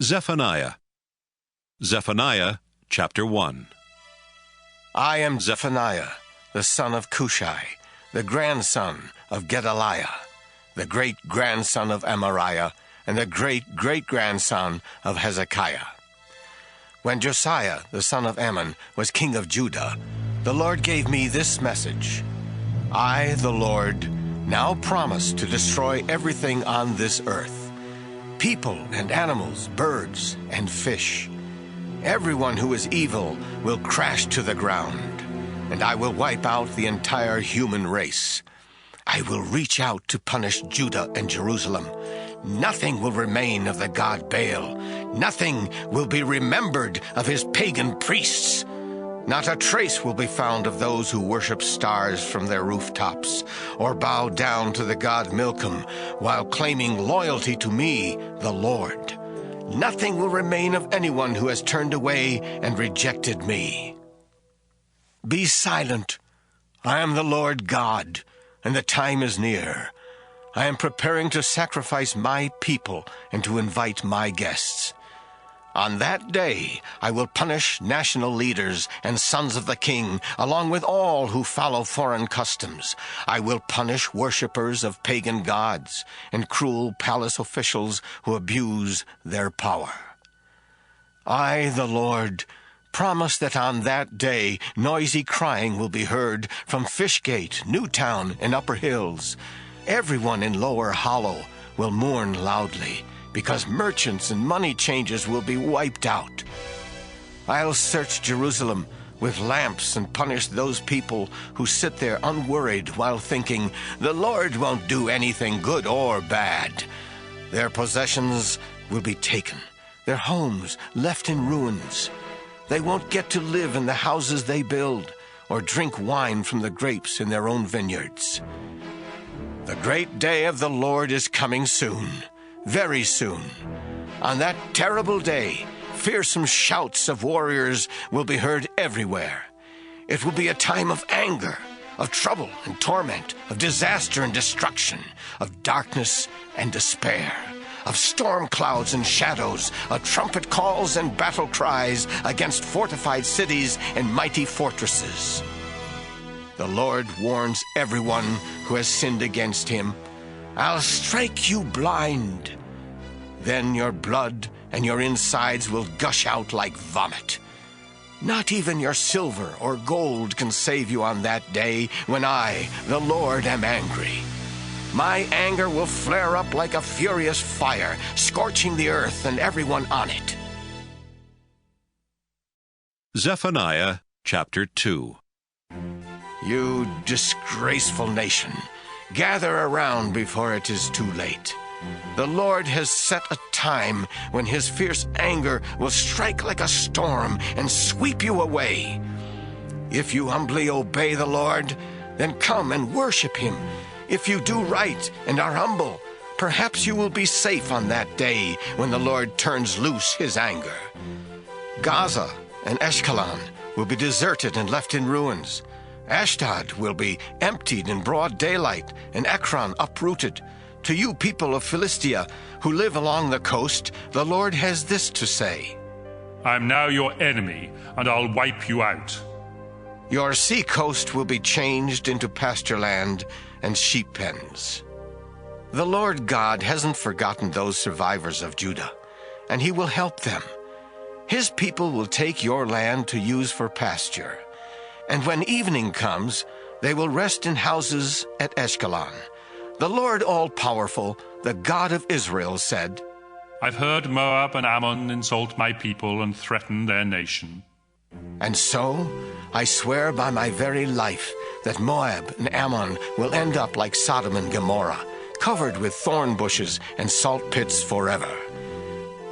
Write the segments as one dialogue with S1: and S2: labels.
S1: Zephaniah. Zephaniah, chapter 1.
S2: I am Zephaniah, the son of Cushai, the grandson of Gedaliah, the great-grandson of Amariah, and the great-great-grandson of Hezekiah. When Josiah, the son of Ammon, was king of Judah, the Lord gave me this message. I, the Lord, now promise to destroy everything on this earth, people and animals, birds and fish. Everyone who is evil will crash to the ground, and I will wipe out the entire human race. I will reach out to punish Judah and Jerusalem. Nothing will remain of the god Baal. Nothing will be remembered of his pagan priests. Not a trace will be found of those who worship stars from their rooftops, or bow down to the god Milcom while claiming loyalty to me, the Lord. Nothing will remain of anyone who has turned away and rejected me. Be silent. I am the Lord God, and the time is near. I am preparing to sacrifice my people and to invite my guests. On that day, I will punish national leaders and sons of the king, along with all who follow foreign customs. I will punish worshippers of pagan gods and cruel palace officials who abuse their power. I, the Lord, promise that on that day noisy crying will be heard from Fishgate, Newtown, and Upper Hills. Everyone in Lower Hollow will mourn loudly, because merchants and money changers will be wiped out. I'll search Jerusalem with lamps and punish those people who sit there unworried while thinking, the Lord won't do anything good or bad. Their possessions will be taken, their homes left in ruins. They won't get to live in the houses they build or drink wine from the grapes in their own vineyards. The great day of the Lord is coming soon. Very soon. On that terrible day, fearsome shouts of warriors will be heard everywhere. It will be a time of anger, of trouble and torment, of disaster and destruction, of darkness and despair, of storm clouds and shadows, of trumpet calls and battle cries against fortified cities and mighty fortresses. The Lord warns everyone who has sinned against him. I'll strike you blind. Then your blood and your insides will gush out like vomit. Not even your silver or gold can save you on that day when I, the Lord, am angry. My anger will flare up like a furious fire, scorching the earth and everyone on it.
S1: Zephaniah, chapter 2.
S2: You disgraceful nation, gather around before it is too late. The Lord has set a time when his fierce anger will strike like a storm and sweep you away. If you humbly obey the Lord, then come and worship him. If you do right and are humble, perhaps you will be safe on that day when the Lord turns loose his anger. Gaza and Ashkelon will be deserted and left in ruins. Ashdod will be emptied in broad daylight, and Ekron uprooted. To you people of Philistia who live along the coast, the Lord has this to say.
S3: I am now your enemy, and I'll wipe you out.
S2: Your sea coast will be changed into pasture land and sheep pens. The Lord God hasn't forgotten those survivors of Judah, and he will help them. His people will take your land to use for pasture. And when evening comes, they will rest in houses at Ashkelon. The Lord all-powerful, the God of Israel, said,
S3: I've heard Moab and Ammon insult my people and threaten their nation.
S2: And so, I swear by my very life that Moab and Ammon will end up like Sodom and Gomorrah, covered with thorn bushes and salt pits forever.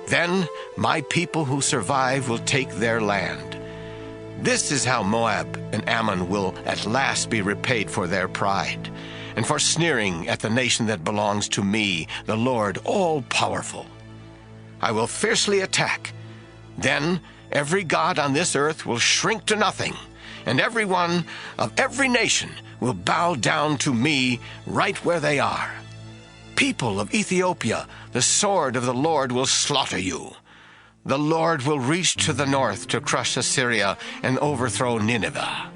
S2: Then my people who survive will take their land. This is how Moab and Ammon will at last be repaid for their pride, and for sneering at the nation that belongs to me, the Lord all-powerful. I will fiercely attack. Then every god on this earth will shrink to nothing, and everyone of every nation will bow down to me right where they are. People of Ethiopia, the sword of the Lord will slaughter you. The Lord will reach to the north to crush Assyria and overthrow Nineveh.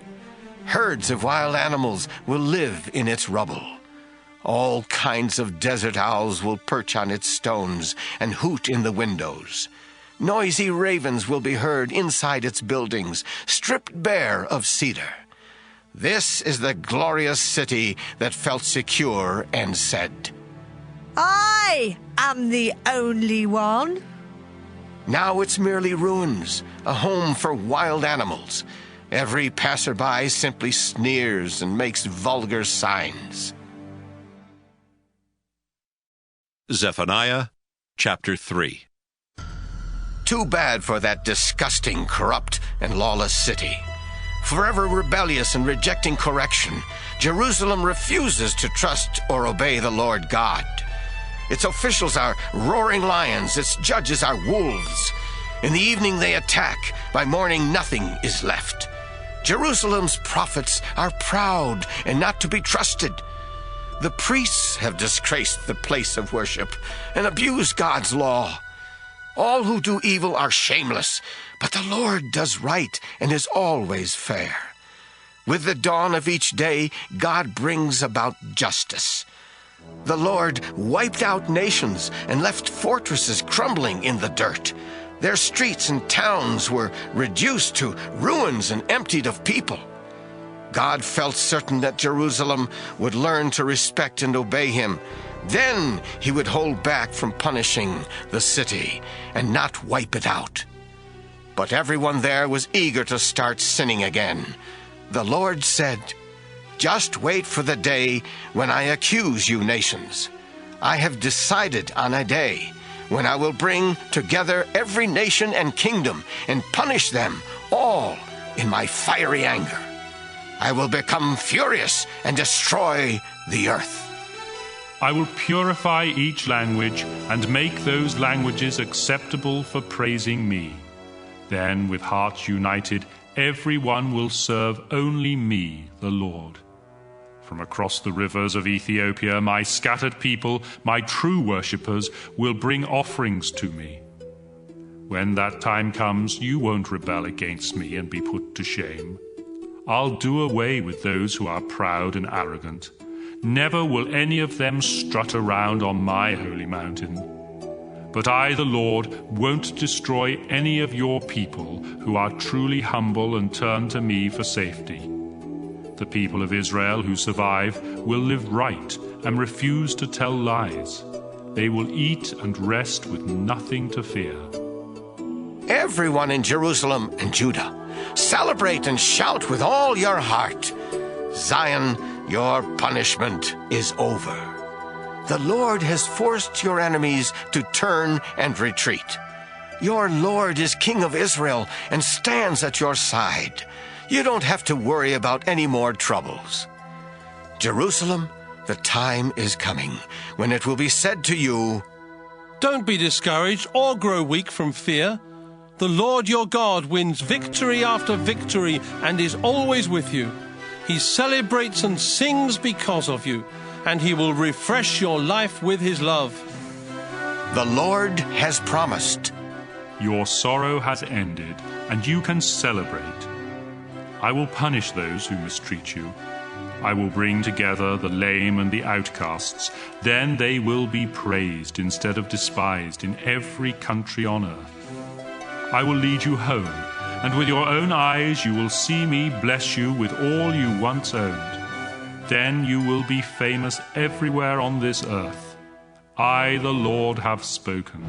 S2: Herds of wild animals will live in its rubble. All kinds of desert owls will perch on its stones and hoot in the windows. Noisy ravens will be heard inside its buildings, stripped bare of cedar. This is the glorious city that felt secure and said,
S4: I am the only one.
S2: Now it's merely ruins, a home for wild animals. Every passerby simply sneers and makes vulgar signs.
S1: Zephaniah chapter 3.
S2: Too bad for that disgusting, corrupt, and lawless city. Forever rebellious and rejecting correction, Jerusalem refuses to trust or obey the Lord God. Its officials are roaring lions, its judges are wolves. In the evening they attack, by morning nothing is left. Jerusalem's prophets are proud and not to be trusted. The priests have disgraced the place of worship and abused God's law. All who do evil are shameless, but the Lord does right and is always fair. With the dawn of each day, God brings about justice. The Lord wiped out nations and left fortresses crumbling in the dirt. Their streets and towns were reduced to ruins and emptied of people. God felt certain that Jerusalem would learn to respect and obey him. Then he would hold back from punishing the city and not wipe it out. But everyone there was eager to start sinning again. The Lord said, "Just wait for the day when I accuse you nations. I have decided on a day when I will bring together every nation and kingdom and punish them all in my fiery anger. I will become furious and destroy the earth.
S3: I will purify each language and make those languages acceptable for praising me. Then, with hearts united, everyone will serve only me, the Lord. From across the rivers of Ethiopia, my scattered people, my true worshippers, will bring offerings to me. When that time comes, you won't rebel against me and be put to shame. I'll do away with those who are proud and arrogant. Never will any of them strut around on my holy mountain. But I, the Lord, won't destroy any of your people who are truly humble and turn to me for safety. The people of Israel who survive will live right and refuse to tell lies. They will eat and rest with nothing to fear.
S2: Everyone in Jerusalem and Judah, celebrate and shout with all your heart. Zion, your punishment is over. The Lord has forced your enemies to turn and retreat. Your Lord is King of Israel and stands at your side. You don't have to worry about any more troubles. Jerusalem, the time is coming when it will be said to you,
S5: "Don't be discouraged or grow weak from fear. The Lord your God wins victory after victory and is always with you. He celebrates and sings because of you, and he will refresh your life with his love."
S2: The Lord has promised.
S3: Your sorrow has ended, and you can celebrate. I will punish those who mistreat you. I will bring together the lame and the outcasts. Then they will be praised instead of despised in every country on earth. I will lead you home, and with your own eyes you will see me bless you with all you once owned. Then you will be famous everywhere on this earth. I, the Lord, have spoken.